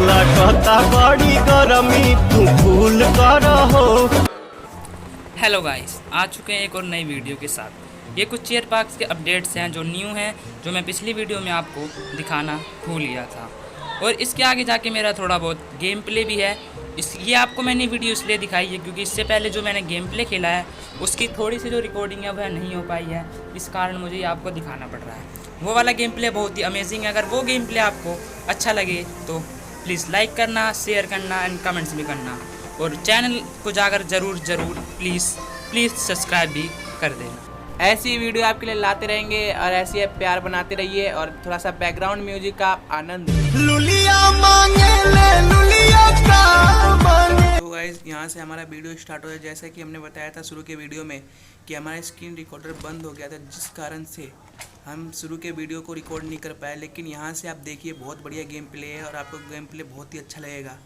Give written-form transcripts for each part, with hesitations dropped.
लगता बड़ी गरमी तू फूल कर हो। हेलो गाइस, आ चुके हैं एक और नई वीडियो के साथ। ये कुछ चेयर पार्क्स के अपडेट्स हैं जो न्यू हैं, जो मैं पिछली वीडियो में आपको दिखाना भूल गया था। और इसके आगे जाके मेरा थोड़ा बहुत गेम प्ले भी है। ये आपको मैंने वीडियो इसलिए दिखाई है क्योंकि इससे पहले जो मैंने गेम प्ले खेला है उसकी थोड़ी सी जो रिकॉर्डिंग है वह नहीं हो पाई है। इस कारण मुझे ये आपको दिखाना पड़ रहा है। वो वाला गेम प्ले बहुत ही अमेजिंग है। अगर वो गेम प्ले आपको अच्छा लगे तो प्लीज़ लाइक करना, शेयर करना एंड कमेंट्स भी करना। और चैनल को जाकर ज़रूर प्लीज़ सब्सक्राइब भी कर देना। ऐसी वीडियो आपके लिए लाते रहेंगे और ऐसी प्यार बनाते रहिए और थोड़ा सा बैकग्राउंड म्यूजिक का आनंद। लुलिया मांगे ले लुलिया का मांगे। तो गाइस, यहाँ से हमारा वीडियो स्टार्ट हो गया। जैसा कि हमने बताया था शुरू के वीडियो में कि हमारा स्क्रीन रिकॉर्डर बंद हो गया था, जिस कारण से हम शुरू के वीडियो को रिकॉर्ड नहीं कर पाए। लेकिन यहाँ से आप देखिए, बहुत बढ़िया गेम प्ले है और आपको गेम प्ले बहुत ही अच्छा लगेगा।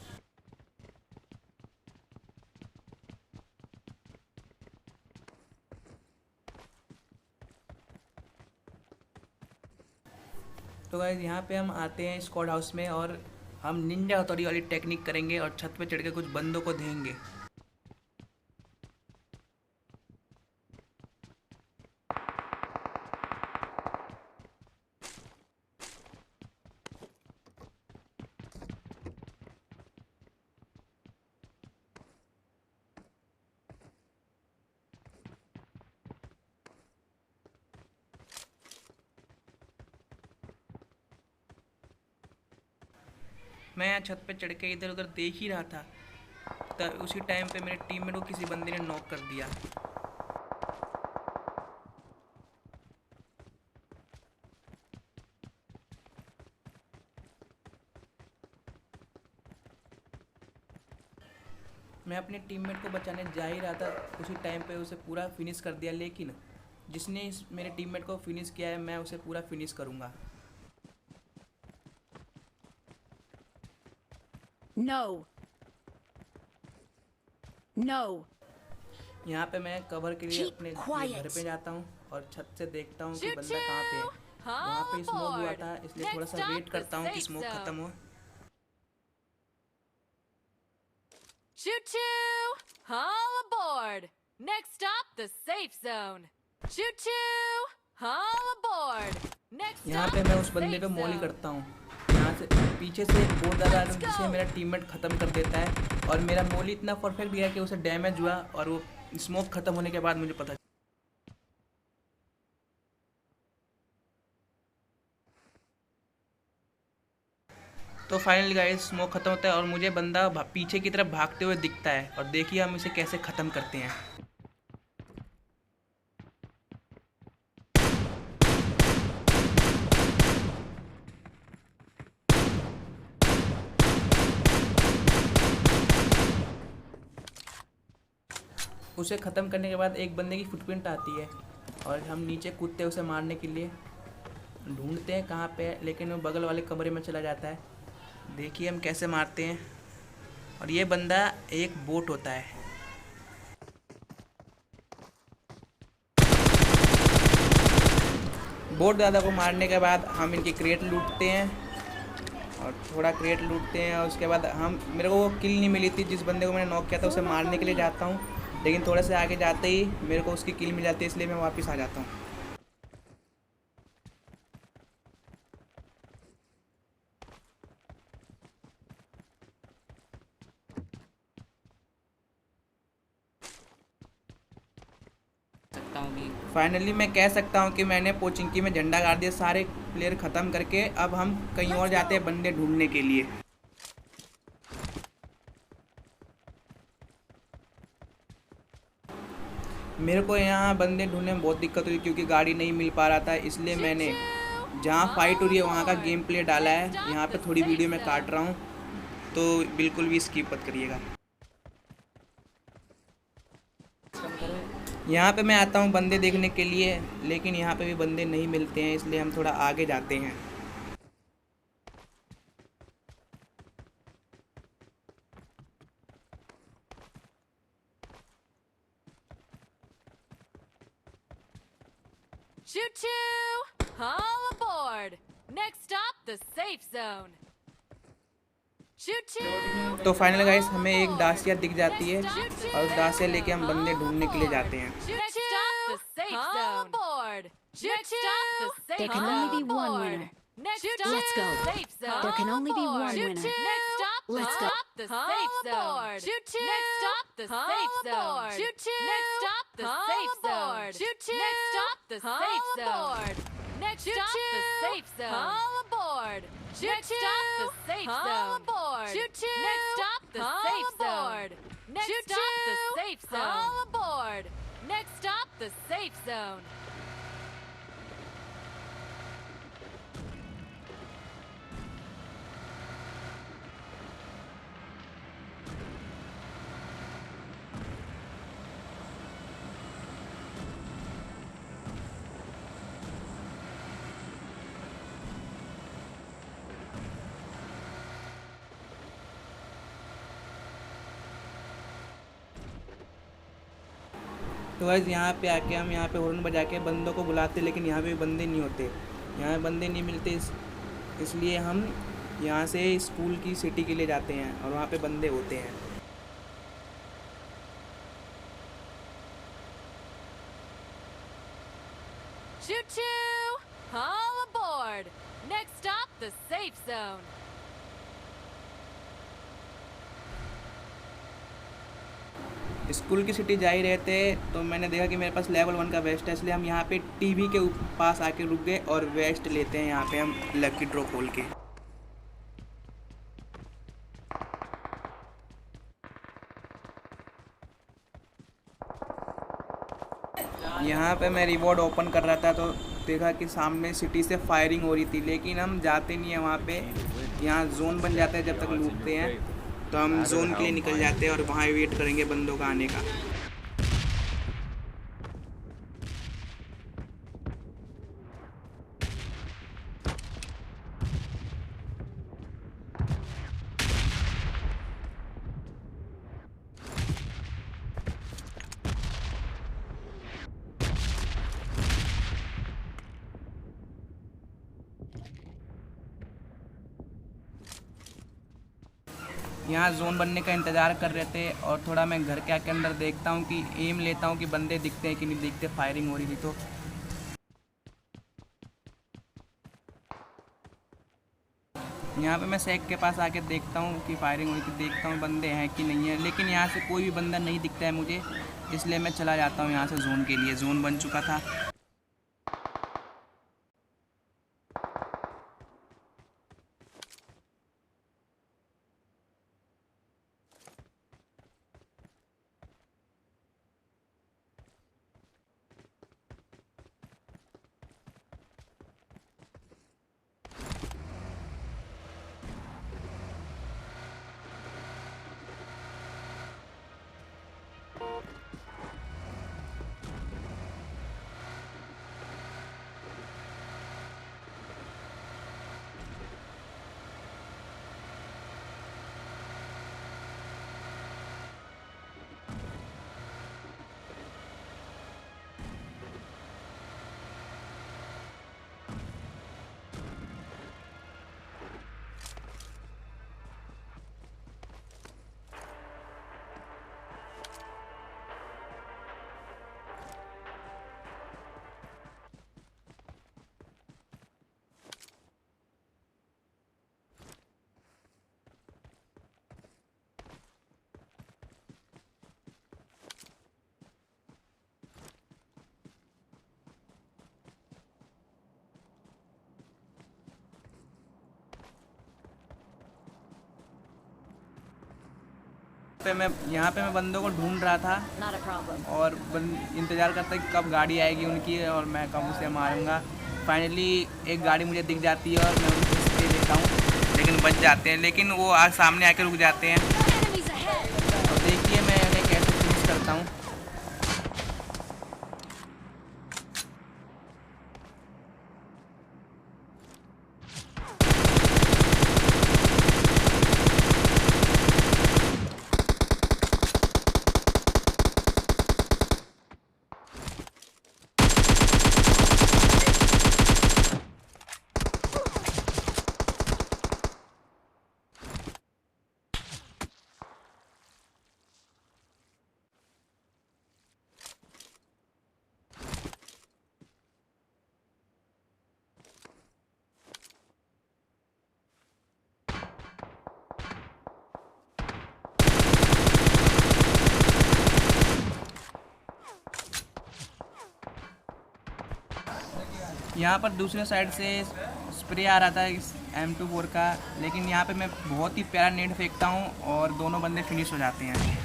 तो गाइस, यहाँ पे हम आते हैं स्क्वाड हाउस में और हम निंजा हथौड़ी वाली टेक्निक करेंगे और छत पे चढ़ के कुछ बंदों को देंगे। मैं यहाँ छत पे चढ़ के इधर उधर देख ही रहा था, तब उसी टाइम पे मेरे टीममेट को किसी बंदे ने नॉक कर दिया। मैं अपने टीममेट को बचाने जा ही रहा था, उसी टाइम पे उसे पूरा फिनिश कर दिया। लेकिन जिसने मेरे टीममेट को फिनिश किया है, मैं उसे पूरा फिनिश करूँगा। No. No. यहाँ पे मैं कवर के लिए अपने घर पे जाता हूँ और छत से देखता हूँ कि बंदा कहाँ पे है। वहाँ पे स्मोक हुआ था, इसलिए थोड़ा सा वेट करता हूँ कि स्मोक खत्म हो। Choo choo! All aboard! Next stop, the safe zone. Choo choo! All aboard! Next यहाँ stop, पे मैं the उस बंदे safe पे मॉली zone. करता हूँ। यहाँ से पीछे से एक बोर्ड डाला जिसे मेरा टीममेट ख़त्म कर देता है और मेरा मॉली इतना परफेक्ट गया कि उसे डैमेज हुआ और वो स्मोक ख़त्म होने के बाद मुझे पता। तो फाइनली गाइस, स्मोक ख़त्म होता है और मुझे बंदा पीछे की तरफ भागते हुए दिखता है और देखिए हम इसे कैसे ख़त्म करते हैं। उसे ख़त्म करने के बाद एक बंदे की फुटप्रिंट आती है और हम नीचे कूदते हैं उसे मारने के लिए। ढूंढते हैं कहाँ पे है, लेकिन वो बगल वाले कमरे में चला जाता है। देखिए हम कैसे मारते हैं। और ये बंदा एक बोट होता है। बोट दादा को मारने के बाद हम इनकी क्रेट लूटते हैं और थोड़ा क्रेट लूटते हैं और उसके बाद मेरे को वो किल नहीं मिली थी जिस बंदे को मैंने नॉक किया था, उसे मारने के लिए जाता हूँ। लेकिन थोड़े से आगे जाते ही मेरे को उसकी किल मिल जाती है, इसलिए मैं वापस आ जाता हूँ। फाइनली मैं कह सकता हूँ कि मैंने पोचिंकी में झंडा गाड़ दिया, सारे प्लेयर ख़त्म करके। अब हम कहीं और जाते हैं बंदे ढूंढने के लिए। मेरे को यहाँ बंदे ढूंढने में बहुत दिक्कत हुई क्योंकि गाड़ी नहीं मिल पा रहा था, इसलिए मैंने जहाँ फाइट हो रही है वहाँ का गेम प्ले डाला है। यहाँ पे थोड़ी वीडियो मैं काट रहा हूँ, तो बिल्कुल भी स्किप मत करिएगा। यहाँ पे मैं आता हूँ बंदे देखने के लिए, लेकिन यहाँ पे भी बंदे नहीं मिलते हैं, इसलिए हम थोड़ा आगे जाते हैं। Choo choo! All aboard! Next stop, the safe zone. Choo choo. तो फाइनल गाइस हमें एक डासिया दिख जाती है और उस डासिया लेके हम बंदे ढूंढने के लिए जाते हैं। Next stop, the safe zone. All aboard. Next stop, the safe There can zone. only be one Aboard. winner. Next stop, Let's go. safe zone. There can only be one All winner. aboard. Next stop, Let's go. the safe zone. Next stop, the safe zone. Next stop, the safe zone. Next stop, the safe zone. Next stop, the safe zone. All aboard. Next stop, the safe zone. All aboard. Next stop, the safe zone. Next stop, the safe zone. All aboard. Next stop, the safe zone. तो guys यहाँ पे आके हम यहाँ पे horn बजा के बंदों को बुलाते, लेकिन यहाँ पे बंदे नहीं होते, यहाँ बंदे नहीं मिलते, इसलिए हम यहाँ से स्कूल की सिटी के लिए जाते हैं और वहाँ पे बंदे होते हैं। Choo choo! All aboard! Next stop, the safe zone. School की सिटी जा ही रहे थे तो मैंने देखा कि मेरे पास लेवल 1 का वेस्ट है, इसलिए हम यहाँ पे टीवी के पास आके रुक गए और वेस्ट लेते हैं यहाँ पे हम लकी ड्रॉ खोल के। यहाँ पे मैं रिवॉर्ड ओपन कर रहा था तो देखा कि सामने सिटी से फायरिंग हो रही थी, लेकिन हम जाते नहीं हैं वहाँ पे। यहाँ जोन बन जाता है, जब तक लूटते हैं तो हम जोन के लिए निकल जाते हैं और वहाँ वेट करेंगे बंदों का आने का। यहाँ जोन बनने का इंतज़ार कर रहे थे और थोड़ा मैं घर के आके अंदर देखता हूँ कि एम लेता हूँ कि बंदे दिखते हैं कि नहीं दिखते। फायरिंग हो रही थी तो यहाँ पे मैं सेक के पास आके देखता हूँ कि फायरिंग हो रही थी, देखता हूँ बंदे हैं कि नहीं है, लेकिन यहाँ से कोई भी बंदा नहीं दिखता है मुझे, इसलिए मैं चला जाता हूँ यहाँ से जोन के लिए। जोन बन चुका था। यहाँ पे मैं बंदों को ढूंढ रहा था Not a problem. और इंतज़ार करता कि कब गाड़ी आएगी उनकी और मैं कब उसे मारूंगा। फाइनली एक गाड़ी मुझे दिख जाती है और मैं उनको दे देता हूँ, लेकिन बच जाते हैं, लेकिन वो सामने आके रुक जाते हैं। Enemies ahead. और देखिए मैं उन्हें कैसे फिनिश करता हूँ। यहाँ पर दूसरे साइड से स्प्रे आ रहा था इस M24 का, लेकिन यहाँ पे मैं बहुत ही प्यारा नेट फेंकता हूँ और दोनों बंदे फिनिश हो जाते हैं।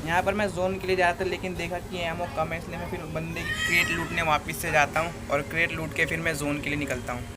यहाँ पर मैं जोन के लिए जाता था, लेकिन देखा कि एमओ कम है, इसलिए मैं फिर बंदे की क्रेट लूटने वापस से जाता हूँ और क्रेट लूट के फिर मैं जोन के लिए निकलता हूँ।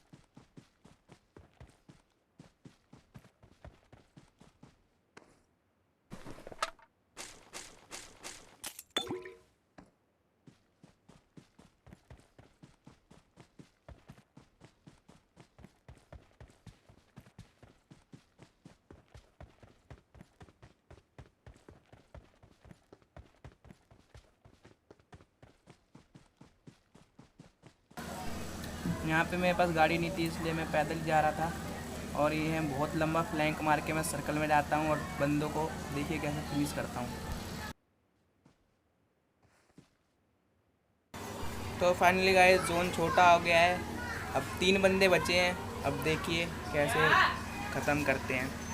यहाँ पे मेरे पास गाड़ी नहीं थी, इसलिए मैं पैदल जा रहा था और ये है बहुत लंबा फ्लैंक मार के मैं सर्कल में जाता हूँ और बंदों को देखिए कैसे फिनिश करता हूँ। तो फाइनली गाइस जोन छोटा हो गया है, अब 3 बंदे बचे हैं। अब देखिए कैसे ख़त्म करते हैं।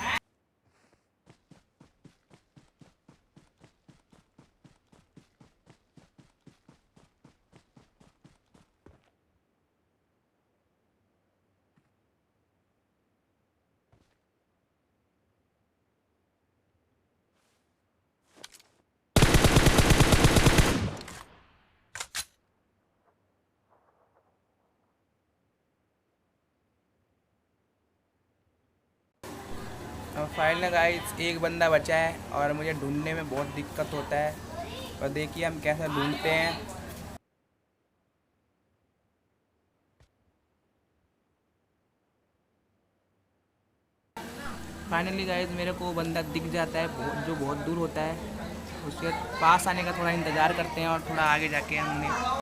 और फाइनल गाइस एक बंदा बचा है और मुझे ढूंढने में बहुत दिक्कत होता है, और देखिए हम कैसे ढूंढते हैं। फाइनली गाइस मेरे को वो बंदा दिख जाता है जो बहुत दूर होता है, उसके पास आने का थोड़ा इंतज़ार करते हैं और थोड़ा आगे जाके हमने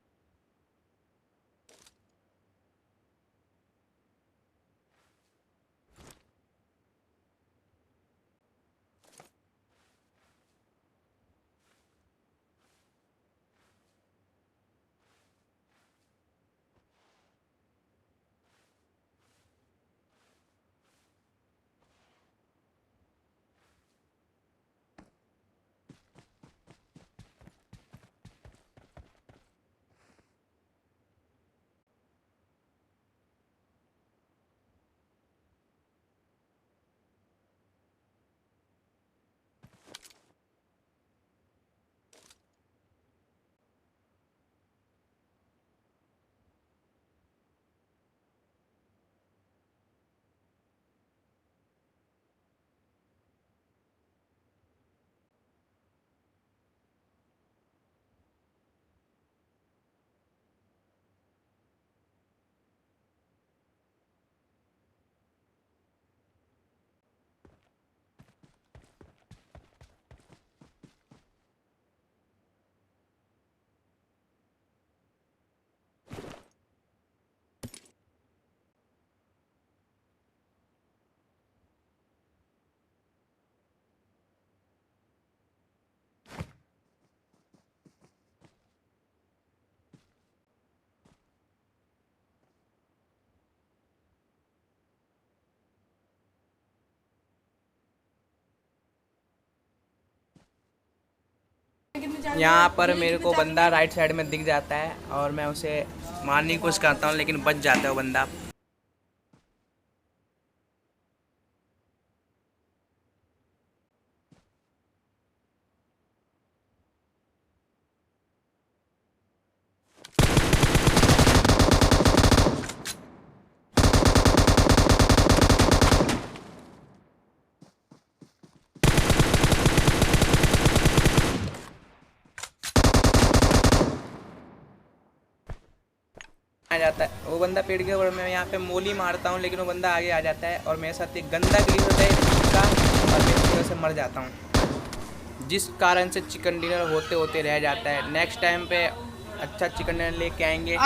यहाँ पर मेरे को बंदा राइट साइड में दिख जाता है और मैं उसे मारने की कोशिश करता हूँ, लेकिन बच जाता है वो बंदा। आ जाता है वो बंदा पेड़ के ऊपर, मैं यहाँ पे मोली मारता हूँ, लेकिन वो बंदा आगे आ जाता है और मेरे साथ एक गंदा ग्लिच होता है का, और मैं इस वजह से मर जाता हूँ, जिस कारण से चिकन डिनर होते होते रह जाता है। नेक्स्ट टाइम पे अच्छा चिकन डिनर लेके आएंगे।